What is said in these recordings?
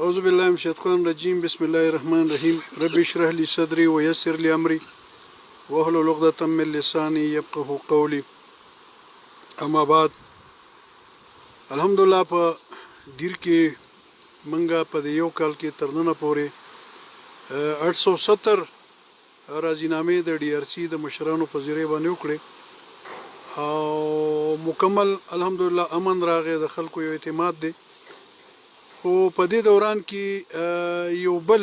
أعوذ بالله من الشيطان الرجيم بسم الله الرحمن الرحيم رب اشرح لي صدري ويسر لي أمري واحلل عقدة من لساني يفقهوا قولي اما بعد الحمدلله په دیر کې منګه په یو کال کې تر نن پورې 870 راځینامې د ډي ار سي د مشرانو په ذریعہ باندې وکړي او مکمل الحمدلله امن راغی د خلکو یو اعتماد دی خو په دې دوران کې یو بل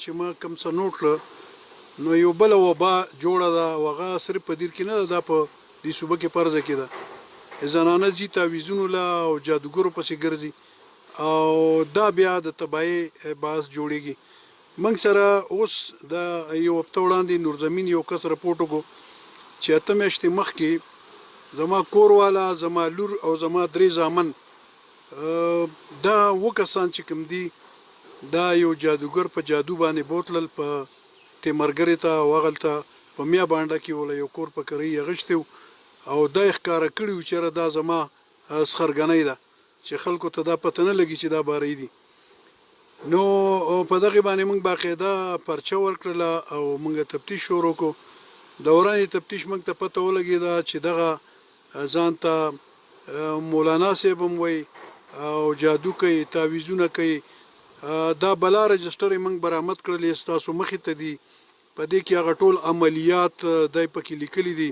چې ما کوم څه نوٹ کړ نو یو بل وبا جوړه ده وغه صرف په دیر کې نه ده په دې صوبه کې پرځه کې ده زنانه زی تعویذونو لا او جادوګرو پسې ګرځي او دا بیا د تباہي باعث جوړیږي موږ سره اوس د یو هفته وړاندې نورزمین یو کس رپورټ وکړو چې اته میاشتې مخکې زما کور والا زما لور او زما درې زامن دا وکسان چې کوم دي دا یو جادوګر په جادو باندې بوتلل په تیمرګری ته وغلته په میا باندې کې ول یو کور په کری غشتو او دا ښکارا کړیو چې را دا زما سخرګنۍ ده چې خلکو ته دا پته نه لګي چې دا بارې دي نو په دغه باندې موږ باقاعده پرچه ورکړله او موږ تفتیش شروع وکړو دوران تفتیش موږ ته پته ولګي دا چې دغه ځان ته مولانا صاحب هم وایي او جادو کوي تعویذونه کوي دا بلا رجسټر موږ برآمد کړلې ستاسو مخې ته دي په دې کې هغه ټول عملیات دای پکې لیکلي دي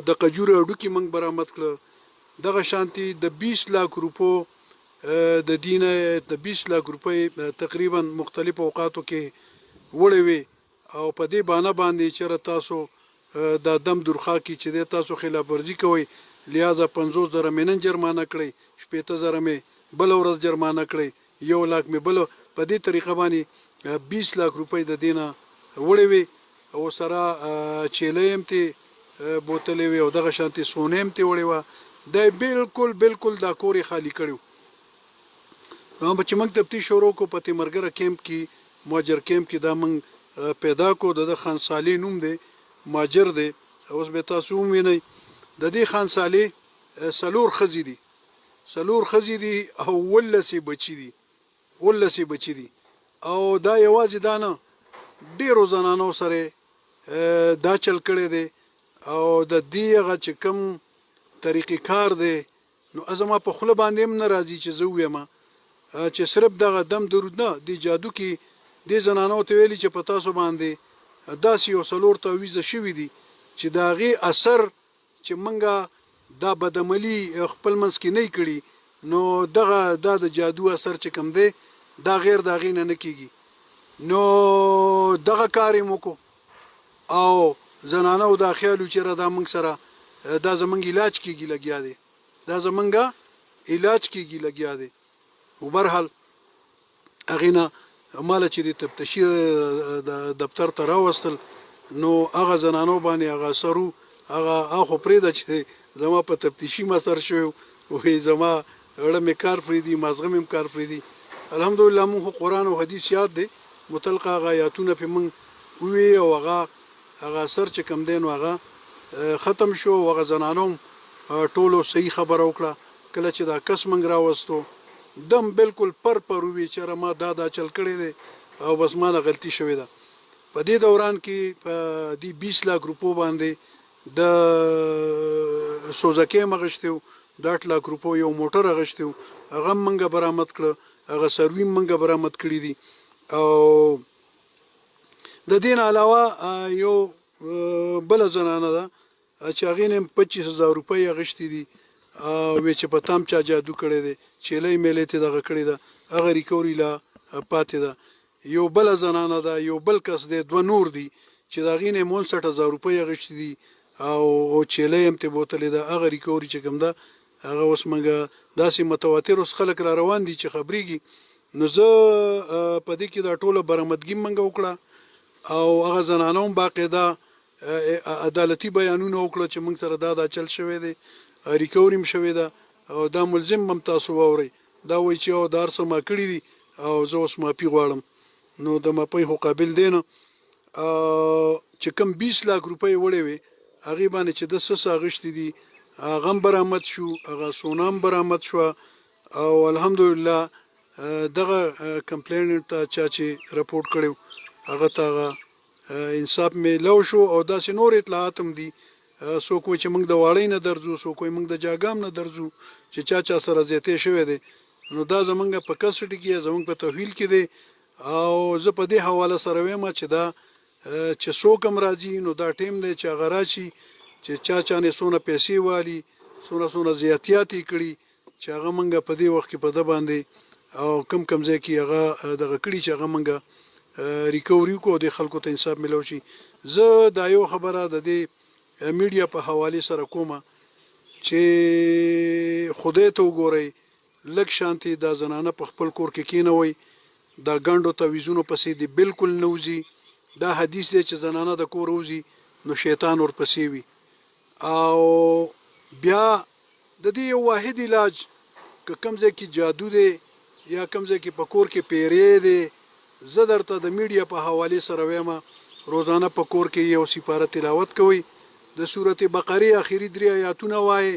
د قجوره ډوکی موږ برآمد کړ دغه شانتي د 20 لک روپو د دینه د 20 لک روپۍ تقریبا مختلف اوقاتو کې وړې وي او په دې باندې چې تاسو د دم درخه کې چې تاسو خلاف ورزي کوي لہذا 50,000 مې جرمانه کړی 70,000 مې بل ورځ جرمانه کړی 1 لک مې بل په دې طریقه باندې 20 لک روپۍ د دینه وړې وي او سره چیلېم ته بوتلې وي او دغه شانتي سونیم ته وړې و دا بالکل دا کوري خالی کړو نو چې موږ تفتیش شروع کو پته مرګره کیمپ کې ماجر کیمپ کې دا موږ پیدا کو د خان صالح نوم دی ماجر دی اوس به تاسو وینئ د دې خان صالح سلور خزي دي او ولسی بچی دي او دا یوازې دانه ډیرو زنانو سره دا چل کړي دي او د دې هغه چې کوم طریقې کار دی نو ازما په خله باندې هم ناراضي چې زه وایم چې صرف دغه دم درود نه دی جادو کې د زنانو ته ویلي چې په تاسو باندې داسې یو سلور تعویذ شوی دي چې داغه اثر چې منګه دا بدعملی خپل منځ کې نه کړي نو دغه د جادو اثر چې کم دی دا غیر داغې نه کیږي نو دغه کار مو کو او زنانو دا خیالو چې را دا موږ سره دا زمونږ علاج کیږي لګیا دی او برحال اغینا مال چې د تفتیشي دفتر ته راوستل نو هغه زنانو باندې هغه سرو هغه اخو پرېده چې زما په تفتیشي ما سر شو وې زما اړه مې کار پرېدي مازغه مې کار پرېدي الحمدلله موږ قرآن او حدیث یاد دي متلقه غایاتونه په موږ وی او هغه سر چې کم دین هغه ختم شو هغه زنانو ټولو صحیح خبر وکړه کله چې دا کس منګ راوستو دم بالکل پر وی چې ما دا چل کړی دی او بس ما نه غلطي شوې ده په دې دوران کې په دې 20 لک روپو باندې د سوزکې مغشتو 10 لک روپو یو موټر غشتو هغه منګه برآمد کړ هغه سروي منګه برآمد کړی دي او د دین علاوه یو بل زنانه ده چې هغه نه 25,000 روپۍ غشتي دي او چې په تام چا جادو کړی دی چیلې میلې ته دغه کړی ده هغه ریکوري لا پاتې ده یو بل زنانه ده یو بل کس دی دوه نور دي چې دا غینه 65,000 روپۍ غشتي دي او چیلې هم ته بوتلې ده هغه ریکوري چې کوم ده هغه اوس منګه داسې متواتر اوس خلک را روان دي چې خبريږي نو زه په دې کې دا ټوله برآمدګي منګه وکړه او هغه زنانو باقاعده عدالتي بیانونه وکړه چې موږ سره دا چل شوی دی ریکوریم شوی ده او دا ملزم هم تاسو ووري دا وایي چې او دار سم کړی دي او زه اوس مافي غواړم نو د مافي خو قابل دی نه چې کم 20 لک روپۍ وړې وي هغه باندې چې د سس غشتي دي هغه برآمد شو هغه سونام برآمد شو او الحمدلله دغه کمپلینټ ته چا چې رپورټ کړو هغه ته انصاف میلو شو او داسې نور اطلاعات هم دي څوک وایي چې موږ د واړۍ نه درځو څوک وایي موږ د جاګام نه درځو چې چا سره زیاتې شوی دی نو دا زمونږ په کسټډي کې زمونږ په تحویل کې دی او زه په دې حواله سره وایم چې دا چې څوک هم راځي نو دا ټیم دی چې هغه راشي چې چا نه څونه پیسې والي څونه زیاتیات یې کړي چې هغه موږ په دې وخت کې په ده باندې او کم ځای کې هغه دغه کړي چې هغه موږ ریکوري کو د خلکو ته انصاف ملو شي زه دا یو خبره د دې میډیا په حواله سره کومه چې خدای ته وګورئ لک شانتي دا زنانه په خپل کور کې کینوي دا ګاندو تعویذونو پسې دی بالکل نوځي دا حدیث دی چې زنانه د کور وځي نو شیطان ور پسې وي او بیا د دې یو واحد علاج که کوم ځای کې جادو دی یا کوم ځای کې په کور کې پیری دی زه درته د میډیا په حواله سره وایم روزانه په کور کې یو سپاره تلاوت کوي د سورته بقره اخیری 3 آیاتونه وای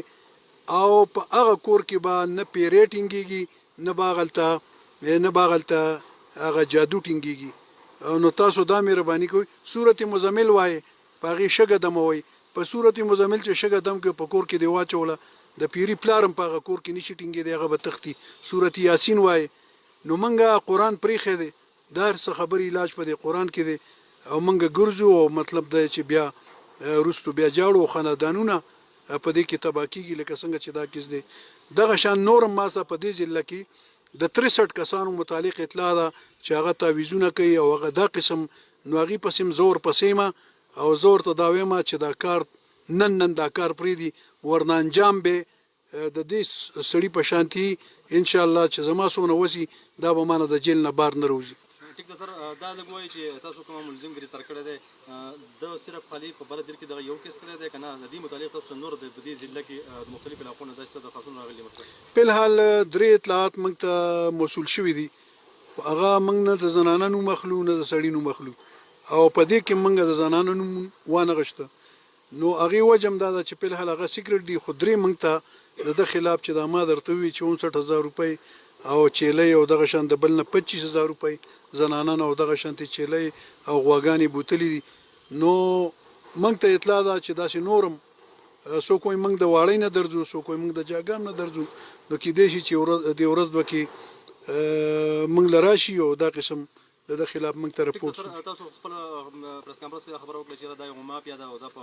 او په هغه کور کې به نه پیری ټینګيږي نه باغلته هغه جادو ټینګيږي نو تاسو دا مهرباني کوئ سورته مزمل وای پاغي شګه دموي په سورته مزمل چې شګه دم کې په کور کې دی واچوله د پیری پلارم په هغه کور کې نشي ټینګي دی هغه به تختی سورته یاسین وای نو منګه قران پریخه دی دار څه خبر علاج په دی قران کې دی او منګه ګرځو مطلب دی چې بیا رستو بیا جاړو خاندانونه په دې کې تباکیږي لکه څنګه چې دا کیس دی دغه شان نورم ماسه په دې ځل کې د 63 کسانو متعلق اطلاع ده چې هغه تعویذونه کوي او هغه دا قسم نوغي پسیم زور پسیمه او زور ته دا ویمه چې دا کار نن دا کار پری دی ورنه انجام به د دې سړی په شانتي ان شاء الله چې زما سونه وسی دا به مانه د جیل نه بار نه روزي ټیک ده سر دا لګوي چې تاسو کوم ملزم ګری تر کړه دی د صرف خالی په بل ځل کې دا یو کیس کړی دی کنه د دې متعلق تاسو نور د دې ضلع کې د مختلف علاقو نه د څه د خاصون راغلي مطلب په الحال درې اطلاعات موږ ته موصول شوې دي هغه موږ نه د زنانو مخلو نه د سړینو مخلو او په دې کې موږ د زنانو وانه غشته نو هغه وجم دا چې په الحال هغه سیکریټ دی خو درې موږ ته د خلاف چې دا ما درته وی چې 59000 روپۍ او چیلې او دغه شان د بل نه 25000 روپۍ زنانه او دغه شانتي چیلې او غواګانی بوتلې دي نو موږ ته اطلاع ده چې داسې نورم سو کوئی موږ د واړې نه درځو سو کوئی موږ د جاګام نه درځو نو کې دې شي چې ورځ وکي موږ لراشي او دا قسم د خلاف موږ ته رپورټ تاسو خپل پریس کانفرنس کې خبر وکړه چې دا یو مافیا ده او دا په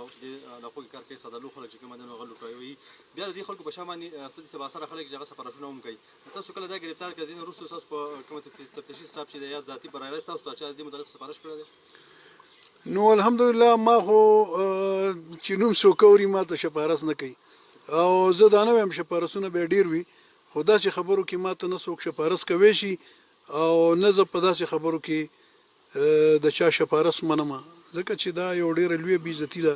علاقو کې کار کوي صدلو خلک چې کوم نه غلو کوي بیا د خلکو په شامل سدي سبا سره خلک چې هغه سفارښتونه هم کوي تاسو کله دا گرفتار کړئ نو رسو تاسو په کومه تفتیشي سټاپ چې د ذاتی برابر تاسو ته چې د مدرک سفارش کړی نو الحمدلله ما خو چې نوم سو کوري ما ته شپارس نه کوي او زه دا نه ویم شپارسونه به ډیر وي خدا چې خبرو کې ما ته نه څوک شپارس کوي شي او نه زه په داسې خبرو کې د چا شپارس منم ځکه چې دا یو ډیر لوی بیزتی ده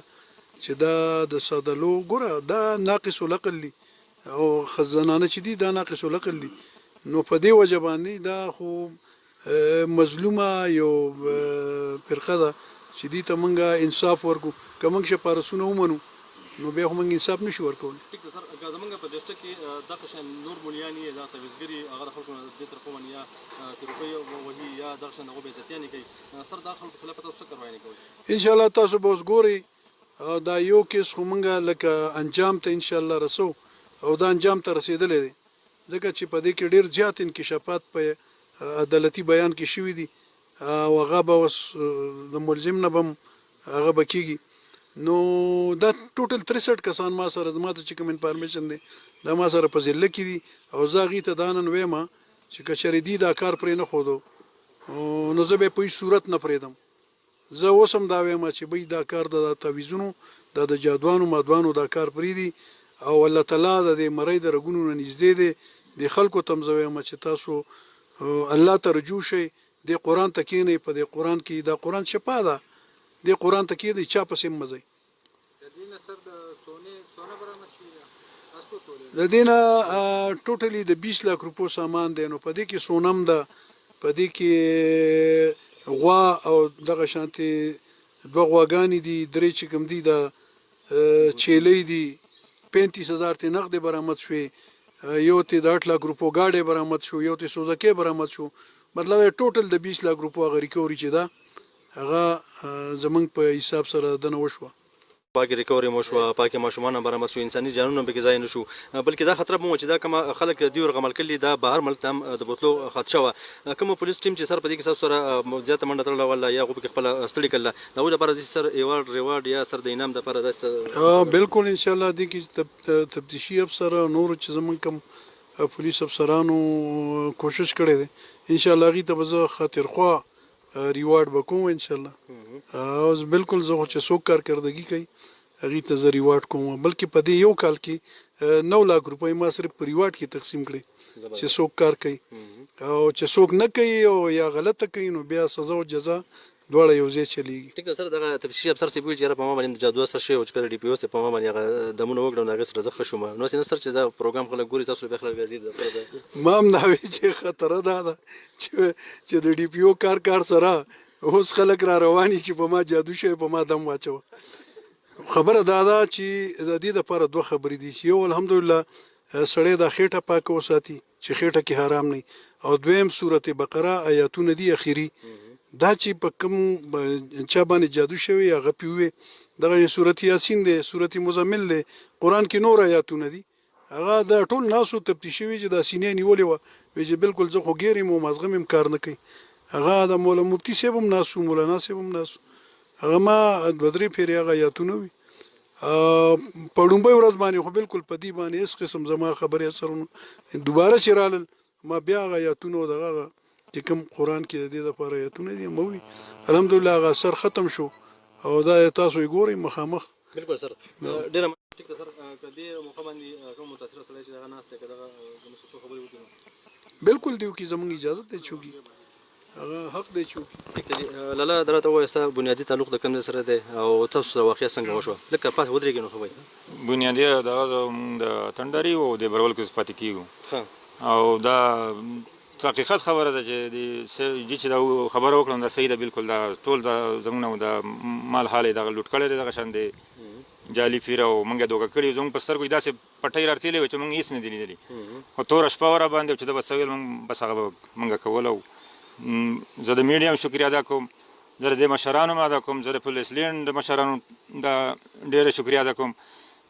چې دا د صدلو ګره دا ناقص العقل دي او خزانانه چې دي دا ناقص العقل دي نو په دې وجه باندې دا خو مظلومه یو فرقه ده چې دې ته مونږه انصاف ورکو که مونږ شپارسونه ومنو نو بیا هم انصاف نشو ورکول ټیک ده سر زمونږ په دشته کې دا قشن نور مليانی دا توزګری هغه خلکو د تر کوم یا ترپي وهي یا دا قشن هغه به ځتياني کوي سر دا خلکو خلاف تاسو کاروي کوي ان شاء الله تاسو به وګورئ دا یو کیس خو مونږه لکه انجام ته ان شاء الله رسو او دا انجام ته رسیدلې دي ځکه چې په دې کې ډیر زیات انکشافات په عدالتي بیان کې شوې دي او هغه به د ملزم نه بم هغه بکیږي نو دا ټوټل 63 کسان ما سره ماته چې کوم انفارمیشن دی دا ما سره په ځل کې دي او زاغي ته دانن وېما چې کچری دی دا کار پرې نه خودو نو زه به په صورت نه پرېدم زه اوسم دا وېما چې به دا کار د تعویذونو د جادوانو مادوانو دا کار پرې دي او الله تعالی د مړی د رګونو نه نږدې دي د خلکو تمزوي ما چې تاسو الله ته رجوع شي د قران ته کې نه په د قران کې دا قران شپه ده د قران ته کې د چا په سیم مزي د دینه ټوټلی د 20 لک روپو سامان دی نو په دې کې سونم ده په دې کې غوا او دغه شانتي دوه غواګانی دي درې چې کوم دي د چيلې دي 35000 ته نقد برآمد شوې یو ته د 8 لک روپو گاډي برآمد شو، یو ته سوزکې برآمد شو. مطلب ټوټل د 20 لک روپو هغه ریکوري چې دا هغه زمونږ په حساب سره دنه وشوه. پاکي ریکوري مو شو، پاکي ماشومان برآمد شو، انساني جانونه به ځای نه شو، بلکې دا خطر مو چې دا کوم خلک دی ورغمل کړي دا بهر ملک هم د بوتلو خدشه وه. کوم پولیس ټیم چې سر په دې کې سره زیاته منډه تړله ولا یا غو خپل ستړي کړله دا و لپاره د سر ریوارډ یا سر د انعام د لپاره د بالکل ان شاء الله دي کې تفتیشي افسر نور چې زمون کوم پولیس افسرانو کوشش کړي دي ان شاء الله غي ته به خاطر خوا ریوارډ وکوم ان شاء الله. او بالکل زه چې څوک کارکردګي کوي هغه ته زه ریوارډ کوم، بلکې په دې یو کال کې 9 لک روپۍ ما صرف په ریوارډ کې تقسیم کړي چې څوک کار کوي او چې څوک نه کوي او یا غلطه کوي نو بیا سزا او جزا دواړه یو ځای چلیږي. ټیک ده سر دغه تفتیشي افسر سی ویل چې په ما باندې جادو سر شي او چې ډي پی او سي په ما باندې هغه دمونه وکړو هغه سره زخه شوم نو سینه سر چې دا پروګرام خلک ګوري تاسو به خلک راځي ما هم ناوي چې خطر ده چې د ډي پی او کار سره اوس خلک را رواني چې په ما جادو شي په ما دم واچو. خبره دا ده چې د دې لپاره دوه خبرې دي چې یو الحمدلله سړی د خېټه پاک وساتي چې خېټه کې حرام نه، او دویم سورته بقره آیاتونه دي اخیری دا چې په کوم چا باندې جادو شوی هغه پیوي دغه سورته یاسین دی، سورته مزمل دی، قران کې نور آیاتونه دي هغه د ټول ناسو تفتیش شوی چې د سینې نیولې و چې بالکل زه خو ګیرم او مزغم کار نه کوي. هغه د مولا مفتی صاحب هم ناسو، مولانا صاحب هم ناسو، هغه ما د بدري پیری هغه آیاتونه وي په لومبۍ ورځ باندې خو بالکل په دې باندې هیڅ قسم زما خبرې اثر دوباره چې رالل ما بیا هغه آیاتونه دغه چې کوم قران کې د دې لپاره آیاتونه دي موي الحمدلله هغه اثر ختم شو او دا تاسو یې ګورئ مخامخ. بالکل سر ډیر ټیک ده سر کدی موقع باندې کوم متاثر سره چې دغه ناس ته کداغه د مسو خبرې وکړو بالکل دیو کې زمونږ اجازه ته چوکي هغه حق دی چوکي. لاله درته وایسته بنیادی تعلق د کوم سره دی او تاسو واقعیا څنګه وشو لکه پاس ودرېږي نو خو وای بنیادی دا د تندري او د برول کې پاتې کیږي او دا حقیقت خبره ده چې چې دا خبره وکړم دا صحیح ده بالکل دا ټول دا زمونه د مال حال دا لوټ کړي دغه شان دی جالي فیر او منګه دوکه کړي زموږ په سترګو داسې پټۍ راتلې چې موږ هیڅ نه دي لیدلي او تور شپه ور باندې چې دا بسویل موږ بس هغه منګه کول. زه د میډیا شکریا ادا کوم، زه د مشرانو ادا کوم، زه د پولیس لین د مشرانو دا ډیره شکریا ادا کوم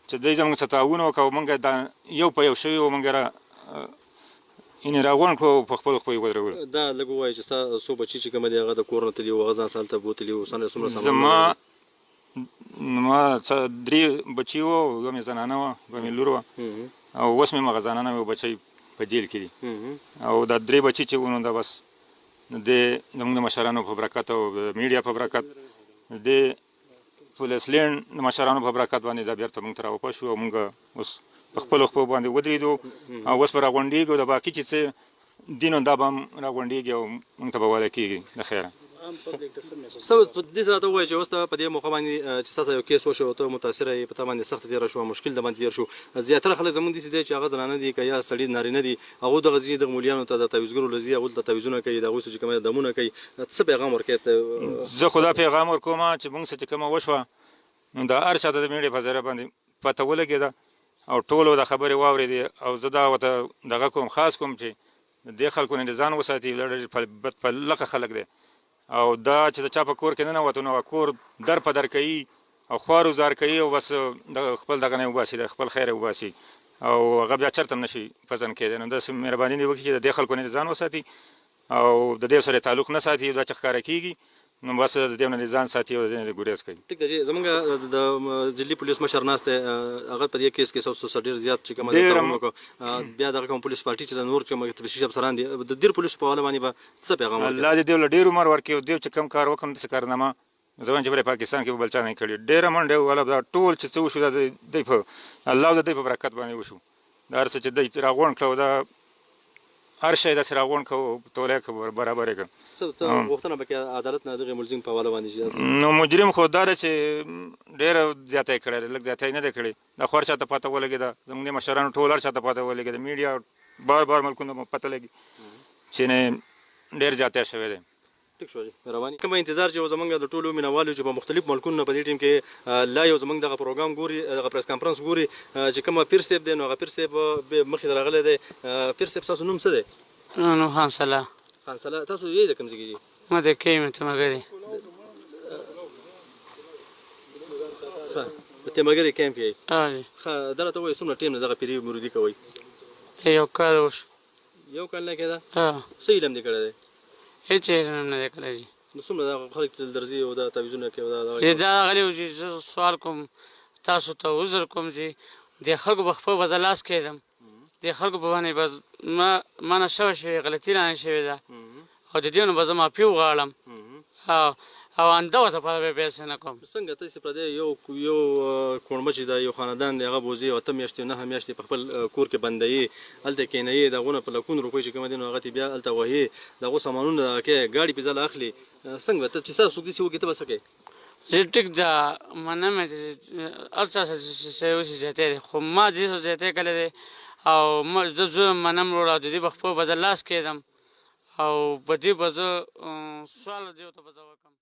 چې دوی زموږ سره تعاون وکړو موږ دا یو په یو شوي او موږ را ان راغون کو په خپل خو ودرول. دا لګو وای چې سو بچی چې کوم دی هغه د کورن تلی او غزا سالته بوتلی او سره سمره ما 3 بچی وو یو مې زنانه وه یو مې لور وه او اوس مې مغزانه وو بچی په جیل کې دي او دا 3 بچی چې ونه دا بس د زموږ د مشرانو په برکت او میډیا په برکت د پولیس لین د مشرانو په برکت باندې دا بیرته موږ ته راوپه شو او موږ اوس په خپلو خپو باندې ودرېدو او اوس به راغونډېږو د باقي چې څه دین دا به هم راغونډېږي او موږ ته به واده کېږي د خیره. سو دې سره ته وایي چې اوس ته په دې موقع باندې چې تاسو یو کیس وشو ته متاثر یې په تا باندې سخت تېره شوه مشکل د باندې تېر شو زیاتره خلک زموږ داسې دی چې هغه زنانه دي که یا سړي نارینه دي هغوی دغه ځي دغه مولیانو ته د تعویضګرو له ځي هغوی ته تعویضونه کوي د هغوی څه چې کومه دمونه کوي څه پیغام ورکوي زه خو دا پیغام ورکوم چې موږ څه چې کومه وشوه نو د هر چا ته د میډیا په ذریعه باندې پته ولګېده او ټولو د خبرې واورېدې او زه دا ورته دغه کوم خاص کوم چې دې خلکو نه ځان وساتي بد پلقه خلک دی او دا چې د چا په کور کې ننوتو نو کور در په در کوي او خوار وزار کوي او بس د خپل دغه نه وباسي د خپل خیر وباسي او هغه بیا چرته هم نشي پزن کېدی. نو داسې مهرباني دې وکړي چې د دې خلکو نه ځان وساتي او د دې سره تعلق نه ساتي دا چې ښکاره کېږي نو بس د دې نه ځان ساتي او د دې ګریز کوي. ټیک ده چې زمونږ د ضلعي پولیس مشر ناست هغه په دې کیس کې څه ډېر زیات چې کومه ده بیا دغه کوم پولیس پارټي چې د نور کوم تفتیشي افسران دي د دیر پولیس په حواله باندې به څه پیغام ورکوي؟ الله دې له ډېر عمر ورکړي او دې چې کوم کار وکړم داسې کارنامه زموږ چې په پاکستان کې بل چا نه کړي ډېره منډه ولا دا ټول چې څه وشو دا دوی په الله د دوی په برکت باندې وشو دا هر څه چې دوی راغونډ کړو دا هر شی داسې راغونډ کړو تولی کړو برابر یې کړو. څه غوښتنه به کوې عدالت نه دغې ملزم په حواله باندې نو مجرم خو دا ده چې ډېره زیاتی کړې ده لږ زیاتی نه ده کړې دا خو هر چا ته پته ولګېده زموږ د مشرانو ټول هر چا ته پته ولګېده میډیا بار بار ملکونو پته لګي چې نه ډېر زیاتی شوی دی ټیک شو جی مهرباني کوم انتظار چې زمونږ د ټولو مینوالو چې په مختلف ملکونو په دې ټیم کې لا یو زمونږ دغه پروګرام ګوري دغه پریس کانفرنس ګوري چې کومه پیر صاحب دی نو هغه پیر صاحب مخې ته راغلی دی پیر صاحب ستاسو نوم څه دی؟ نو خان صلاح. خان صلاح. تاسو یې د کوم ځای کې جي؟ ما د کیمې تمګري. د تمګري کیمپ یې؟ ها. دا راته وایي څومره ټیم نه دغه پیري مرودي کوئ؟ یو کال وشو. یو کال نه کېده؟ ها. څه علم دې کړی دی؟ هېڅ علم نه دی کړی جي. نو څومره دغه خلک تل درځي او دا تعویضونه کوي او دا دا غلی و چې زه سوال کوم تاسو ته عذر کوم چې د خلکو په خپل به زه لاس کېدم د خلکو په باندې بس ما نه شوې غلطي رانه شوې ده او د دې نه به زه معافي وغواړم او انده ورته پته بیا څه نه کوم. څنګه تاسې پردی یو کوڼمه چې دا یو خاندان دی هغه بوځي 8 میاشتې 9 میاشتې په خپل کور کې بندوي هلته کښېنوي د هغو نه په لکونو روپۍ چې کومه دي نو هغه تې بیا هلته وهي د هغو سامانونه دغه کوي ګاډي پې ځله اخلي څنګه ته چې ستا څوک داسې وکړي ته به څه کوې؟ زه ټیک ده منم چې هر چا څه وشي زیاتی دی خو ما دې څه زیاتی کړی دی او زه ظلم منم وروړه او د دې به خپل به زه لاس کېدم او په دې به زه سوال دې ورته به زه وکړم.